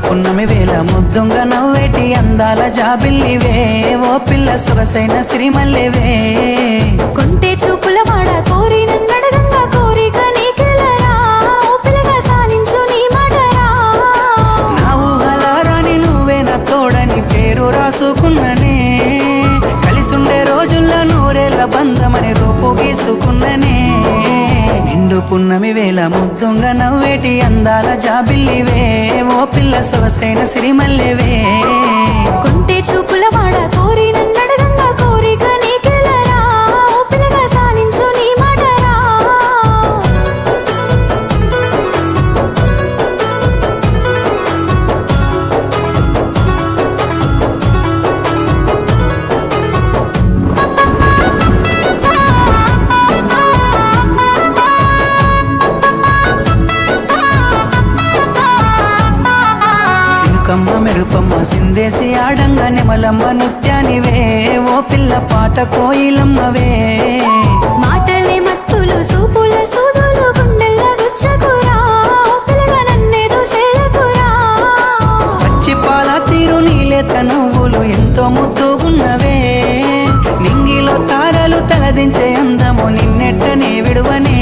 పున్నమి వేళ ముద్దుంగ నవ్వేటి అందాల జాబిల్లివే ఓ పిల్ల సొగసైన సిరిమల్లెవే కొంటే చూపుల వాడ కోరి నన్నడగంగా కోరిక నీకెలరా ఓ పిల్లగా సాలించు నీ మాటరా నా ఊహలారాని నువ్వే నా తోడని పేరు రాసుకున్ననే కలిసుండే రోజుల్లో నూరేళ్ల బంధమని రూపు గీసుకున్ననే నిండు పున్నమి వేళ ముద్దుంగ నవ్వేటి అందాల జాబిల్లివే ఓ పిల్ల సొగసైన సిరిమల్లెవే కొంటే చూపుల వాడ కోరి నన్నడగంగా కోరిక నీకెలరా ఓ పిల్లగా సాలించు నీ మాటరా కమ్మ మెరుపమ్మ సిందేసి ఆడంగా నెమలమ్మ నృత్యానివే ఓ పిల్ల పాట కోయిలమ్మవే మాటలే మత్తులు సూపుల సూదులు గుండెల్ల గుచ్చకురా ఓ పిల్లగా నన్నేదో సేలకురా పచ్చి పాల తీరు నీలేత నువ్వులు ఎంతో ముద్దుగున్నవే నింగిలో తారలు తలదించే అందము నిన్నెట్టనే విడువనే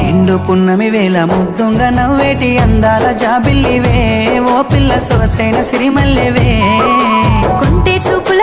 నిండు పున్నమి వేళ ముద్దుంగ నవ్వేటి అందాల జాబిల్లివే ఓ పిల్ల సొగసైన సిరిమల్లెవే కొంటే చూపుల